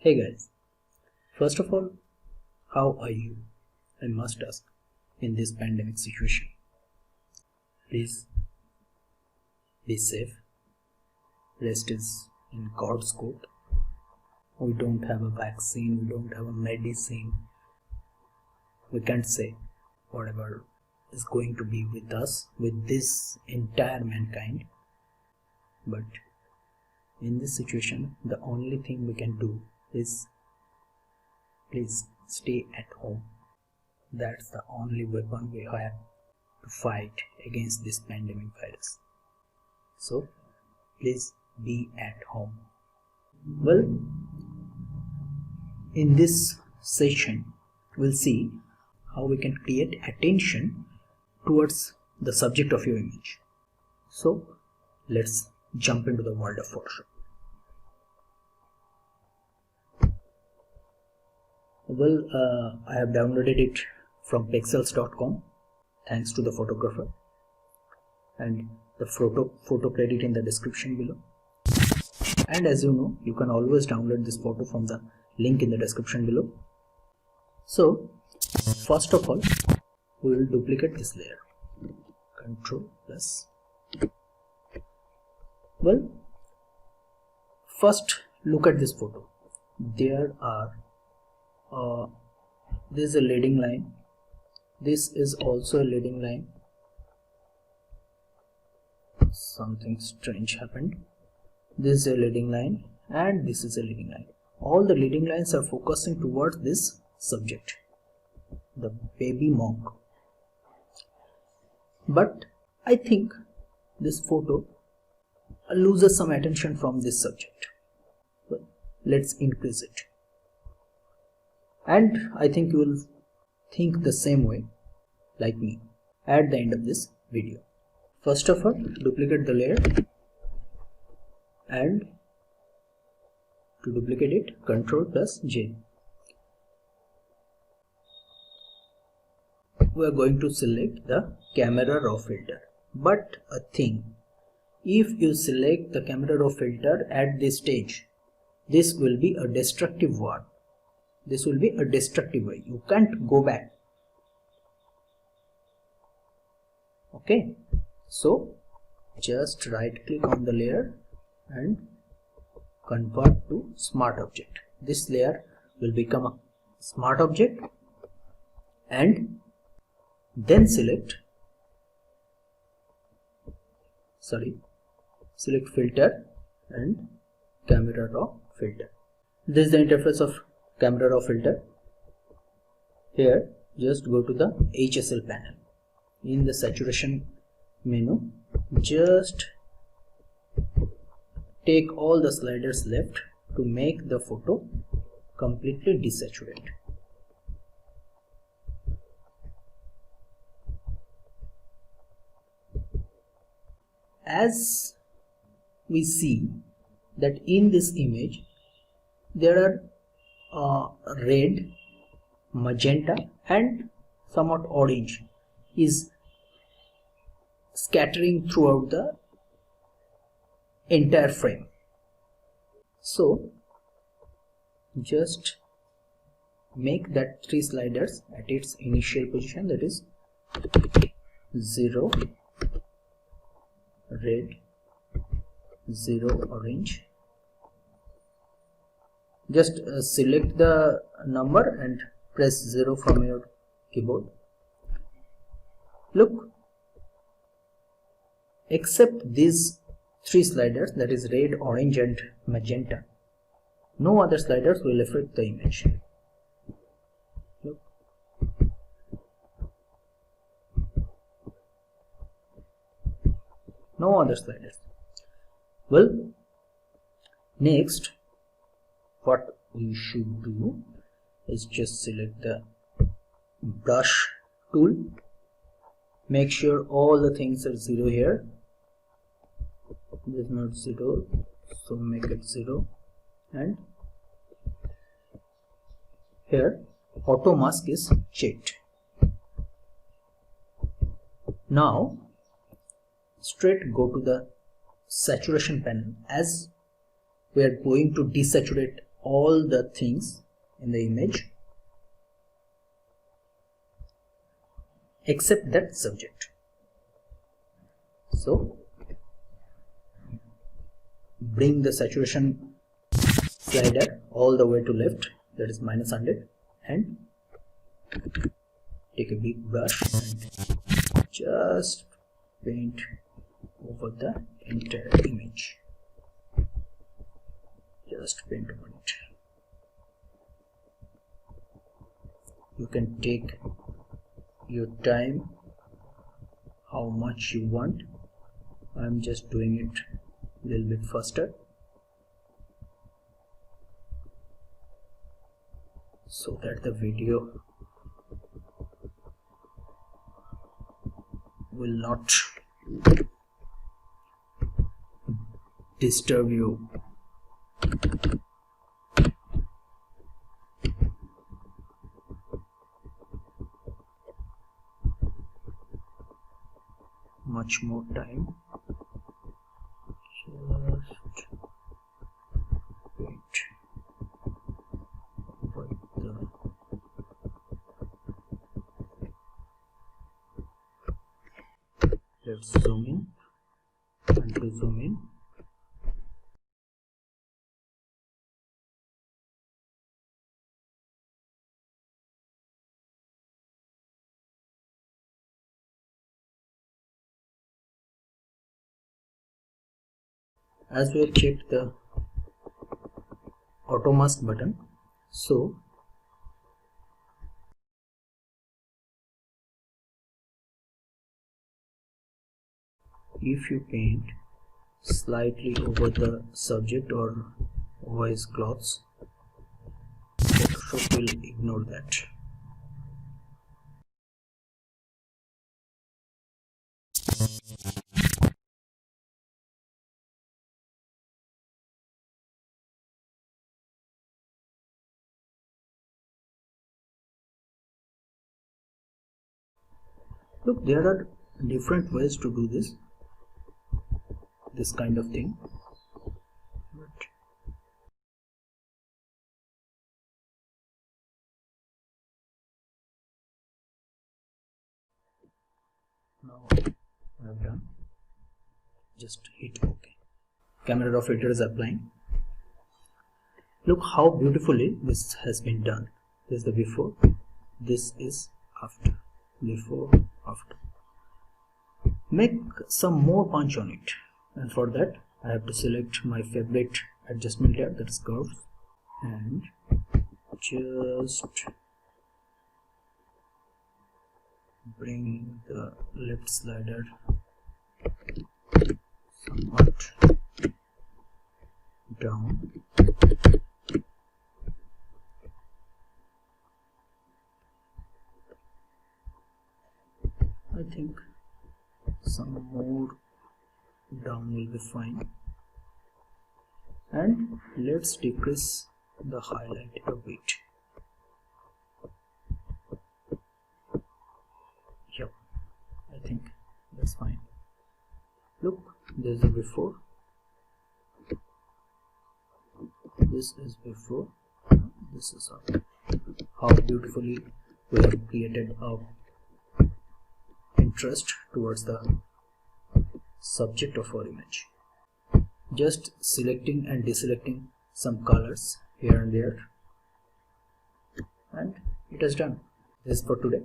Hey guys, first of all, how are you? I must ask in this pandemic situation. Please be safe. Rest is in God's court. We don't have a vaccine, we don't have a medicine. We can't say whatever is going to be with us, with this entire mankind. But in this situation, the only thing we can do is please stay at home. That's the only weapon we have to fight against this pandemic virus. So please be at home. Well, in this session we'll see how we can create attention towards the subject of your image. So let's jump into the world of Photoshop. Well, I have downloaded it from pexels.com thanks to the photographer, and the photo credit in the description below. And as you know, you can always download this photo from the link in the description below. So first of all, we will duplicate this layer. Control plus. Well, first look at this photo. There are this is a leading line, this is also a leading line. Something strange happened. This is a leading line and this is a leading line. All the leading lines are focusing towards this subject, the baby monk. But I think this photo loses some attention from this subject. Well, let's increase it. And I think you will think the same way like me at the end of this video. First of all, duplicate the layer, and to duplicate it, Ctrl plus J. We are going to select the Camera Raw filter. But a thing, if you select the Camera Raw filter at this stage, this will be a destructive one. This will be a destructive way. You can't go back. Okay, so just right click on the layer and convert to smart object. This layer will become a smart object, and then select filter and Camera Raw filter. This is the interface of Camera Raw filter. Here just go to the HSL panel. In the saturation menu, just take all the sliders left to make the photo completely desaturate. As we see that in this image there are red, magenta and somewhat orange is scattering throughout the entire frame. So just make that 3 sliders at its initial position, that is 0 red, 0 orange. Just select the number and press 0 from your keyboard. Look, except these 3 sliders, that is red, orange and magenta, no other sliders will affect the image. Look. No other sliders. Well, next what we should do is just select the brush tool. Make sure all the things are 0 here. This is not 0, so make it 0. And here auto mask is checked. Now straight go to the saturation panel, as we are going to desaturate all the things in the image except that subject. So bring the saturation slider all the way to left, that is -100, and take a big brush and just paint over the entire image. Just paint on it. You can take your time how much you want. I'm just doing it a little bit faster so that the video will not disturb you. Much more time. Just wait over the let's zoom in and to zoom in. As we have checked the auto mask button, so if you paint slightly over the subject or over his clothes, Photoshop will ignore that. Look, there are different ways to do this kind of thing. But now I have done. Just hit OK. Camera Raw filter is applying. Look how beautifully this has been done. This is the before, this is after. Before, after. Make some more punch on it, and for that I have to select my favorite adjustment layer, that is curves, and just bring the left slider somewhat down. I think some more down will be fine, and let's decrease the highlight a bit. Yep, I think that's fine. Look, there's a before, this is before, this is after. How beautifully we have created a interest towards the subject of our image. Just selecting and deselecting some colors here and there, and it is done. This is for today,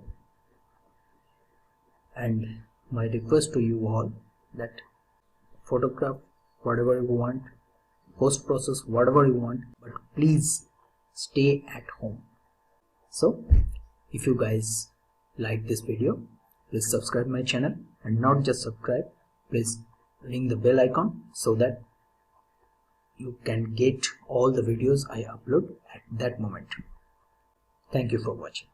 and my request to you all that photograph whatever you want, post process whatever you want, but please stay at home. So if you guys like this video, please subscribe my channel, and not just subscribe, please ring the bell icon so that you can get all the videos I upload at that moment. Thank you for watching.